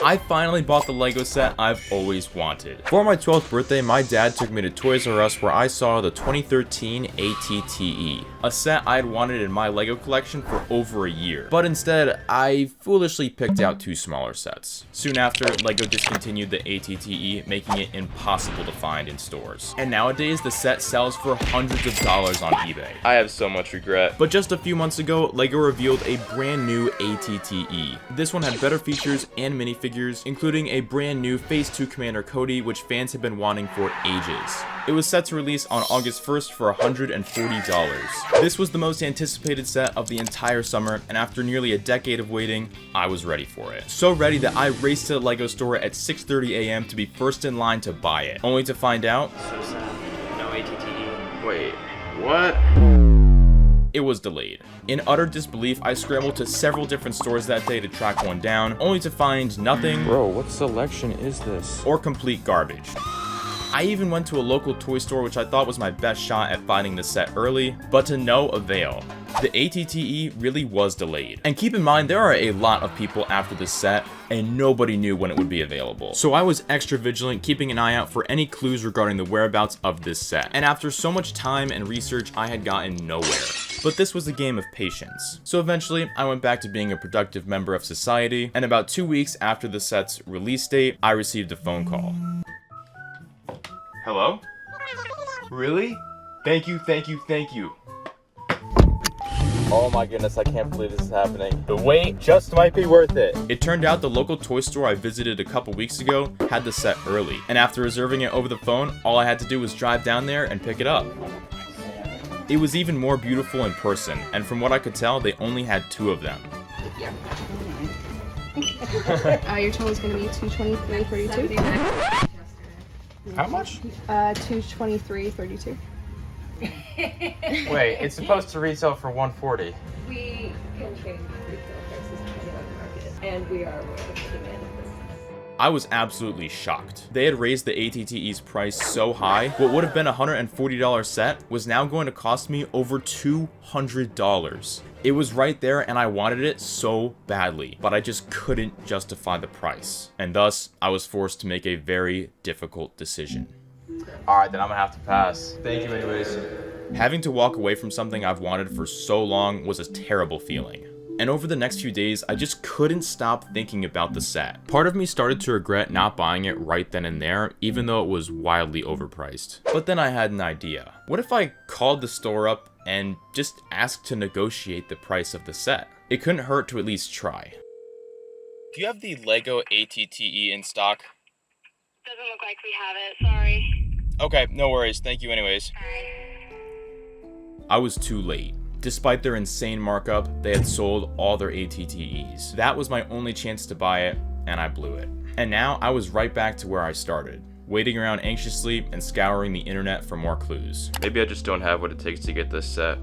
I finally bought the Lego set I've always wanted. For my 12th birthday, my dad took me to Toys R Us where I saw the 2013 ATTE, a set I had wanted in my Lego collection for over a year. But instead, I foolishly picked out 2 smaller sets. Soon after, Lego discontinued the ATTE, making it impossible to find in stores. And nowadays, the set sells for hundreds of dollars on eBay. I have so much regret. But just a few months ago, Lego revealed a brand new ATTE. This one had better features and minifigures, including a brand new Phase 2 Commander Cody, which fans have been wanting for ages. It was set to release on August 1st for $140. This was the most anticipated set of the entire summer, and after nearly a decade of waiting, I was ready for it. So ready that I raced to the Lego store at 6:30 a.m. to be first in line to buy it, only to find out, So sad. No ATTE. wait, what? It was delayed. In utter disbelief, I scrambled to several different stores that day to track one down, only to find nothing. Bro, what selection is this? Or complete garbage. I even went to a local toy store, which I thought was my best shot at finding the set early, but to no avail. The ATTE really was delayed. And keep in mind, there are a lot of people after this set, and nobody knew when it would be available. So I was extra vigilant, keeping an eye out for any clues regarding the whereabouts of this set. And after so much time and research, I had gotten nowhere. But this was a game of patience. So eventually, I went back to being a productive member of society, and about 2 weeks after the set's release date, I received a phone call. Hello? Really? Thank you, thank you, thank you. Oh my goodness, I can't believe this is happening. The wait just might be worth it. It turned out the local toy store I visited a couple weeks ago had the set early. And after reserving it over the phone, all I had to do was drive down there and pick it up. It was even more beautiful in person, and from what I could tell, they only had 2 of them. Yeah. Your total is going to be $223.32. How much? $223.32. Wait, it's supposed to retail for $140. We can change retail prices depending on the market, and we are aware of the demand of this. I was absolutely shocked. They had raised the ATTE's price so high, what would have been a $140 set was now going to cost me over $200. It was right there and I wanted it so badly, but I just couldn't justify the price. And thus, I was forced to make a very difficult decision. Alright, then I'm gonna have to pass. Thank you anyways. Having to walk away from something I've wanted for so long was a terrible feeling. And over the next few days, I just couldn't stop thinking about the set. Part of me started to regret not buying it right then and there, even though it was wildly overpriced. But then I had an idea. What if I called the store up and just asked to negotiate the price of the set? It couldn't hurt to at least try. Do you have the Lego ATTE in stock? Doesn't look like we have it, sorry. Okay, no worries. Thank you anyways. I was too late. Despite their insane markup, they had sold all their ATTEs. That was my only chance to buy it, and I blew it. And now I was right back to where I started, waiting around anxiously and scouring the internet for more clues. Maybe I just don't have what it takes to get this set.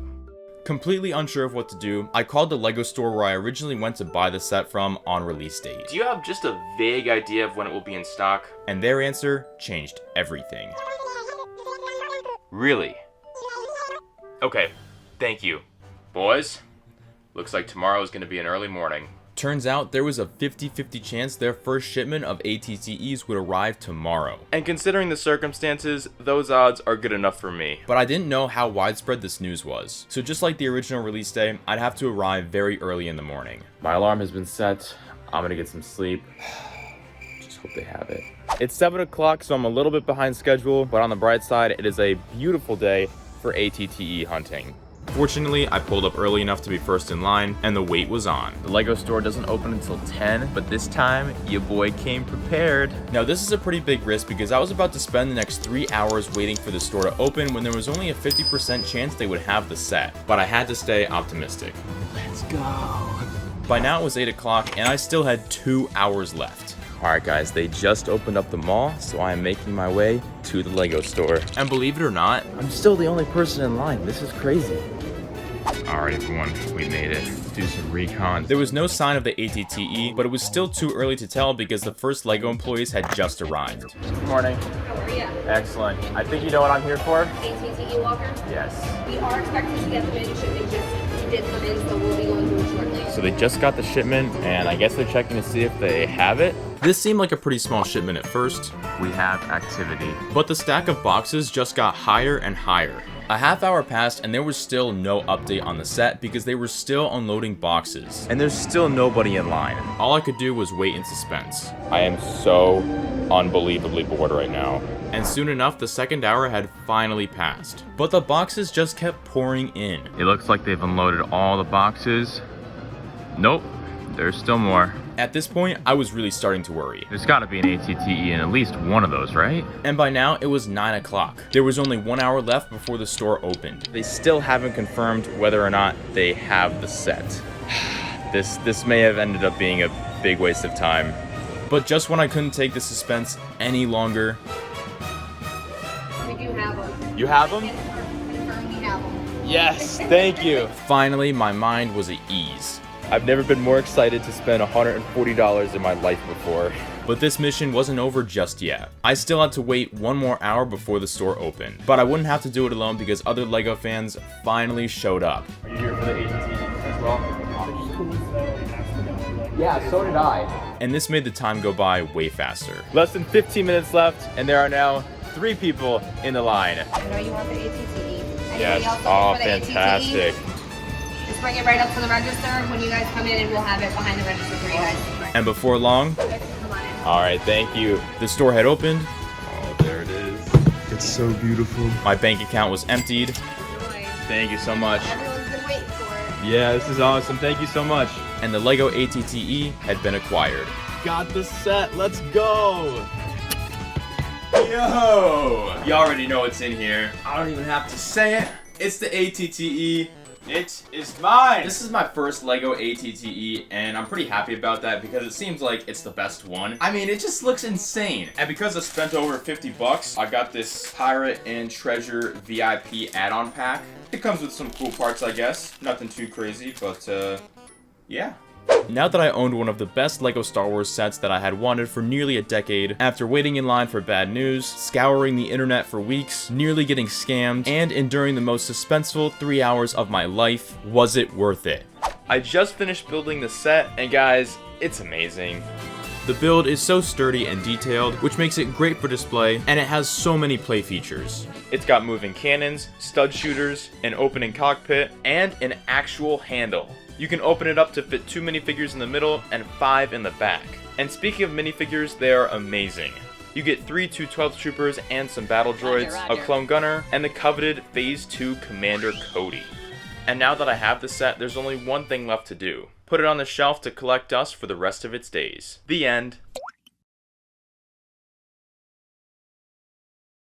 Completely unsure of what to do, I called the Lego store where I originally went to buy the set from on release date. Do you have just a vague idea of when it will be in stock? And their answer changed everything. Really? Okay, thank you. Boys, looks like tomorrow is going to be an early morning. Turns out there was a 50-50 chance their first shipment of ATTEs would arrive tomorrow. And considering the circumstances, those odds are good enough for me. But I didn't know how widespread this news was. So just like the original release day, I'd have to arrive very early in the morning. My alarm has been set. I'm going to get some sleep. Just hope they have it. It's 7 o'clock, so I'm a little bit behind schedule, but on the bright side, it is a beautiful day for ATTE hunting. Fortunately, I pulled up early enough to be first in line, and the wait was on. The Lego store doesn't open until 10, but this time, your boy came prepared. Now, this is a pretty big risk because I was about to spend the next 3 hours waiting for the store to open when there was only a 50% chance they would have the set. But I had to stay optimistic. Let's go. By now, it was 8 o'clock, and I still had 2 hours left. Alright guys, they just opened up the mall, so I am making my way to the Lego store. And believe it or not, I'm still the only person in line. This is crazy. Alright everyone, we made it. Let's do some recon. There was no sign of the ATTE, but it was still too early to tell because the first Lego employees had just arrived. Good morning. How are you? Excellent. I think you know what I'm here for? ATTE Walker? Yes. We are expecting to get the mini shipment just did come in, so we'll be going through it shortly. So they just got the shipment, and I guess they're checking to see if they have it. This seemed like a pretty small shipment at first, We have activity. but the stack of boxes just got higher and higher. A half hour passed and there was still no update on the set because they were still unloading boxes. And there's still nobody in line. All I could do was wait in suspense. I am so unbelievably bored right now. And soon enough, the second hour had finally passed. But the boxes just kept pouring in. It looks like they've unloaded all the boxes. Nope, there's still more. At this point, I was really starting to worry. There's gotta be an ATTE in at least one of those, right? And by now, it was 9 o'clock. There was only 1 hour left before the store opened. They still haven't confirmed whether or not they have the set. This may have ended up being a big waste of time. But just when I couldn't take the suspense any longer, We do have them. You have them? Confirm we have them. Yes, thank you. finally my mind was at ease. I've never been more excited to spend $140 in my life before. But this mission wasn't over just yet. I still had to wait 1 more hour before the store opened. But I wouldn't have to do it alone because other LEGO fans finally showed up. Are you here for the ATTE as well? Yeah, so did I. And this made the time go by way faster. Less than 15 minutes left, and there are now 3 people in the line. I know you want the ATTE. Anybody Yes, else oh, looking for the fantastic. ATTE? Just bring it right up to the register when you guys come in and we'll have it behind the register for you guys. And before long, Come on in. All right, thank you. the store had opened, Oh, there it is. It's so beautiful. my bank account was emptied, Enjoy. Thank you so much. Everyone's been waiting for it. Yeah, this is awesome. Thank you so much. and the LEGO ATTE had been acquired. Got the set. Let's go. Yo! You already know what's in here. I don't even have to say it. It's the ATTE. It is mine! This is my first LEGO ATTE, and I'm pretty happy about that because it seems like it's the best one. I mean, it just looks insane. And because I spent over 50 bucks, I got this Pirate and Treasure VIP add-on pack. It comes with some cool parts, I guess. Nothing too crazy, but, yeah. Now that I owned one of the best LEGO Star Wars sets that I had wanted for nearly a decade, after waiting in line for bad news, scouring the internet for weeks, nearly getting scammed, and enduring the most suspenseful 3 hours of my life, was it worth it? I just finished building the set, and guys, it's amazing. The build is so sturdy and detailed, which makes it great for display, and it has so many play features. It's got moving cannons, stud shooters, an opening cockpit, and an actual handle. You can open it up to fit 2 minifigures in the middle and 5 in the back. And speaking of minifigures, they are amazing. You get 3 212 troopers and some battle droids, a clone gunner, and the coveted Phase 2 Commander Cody. And now that I have the set, there's only one thing left to do. Put it on the shelf to collect dust for the rest of its days. The end.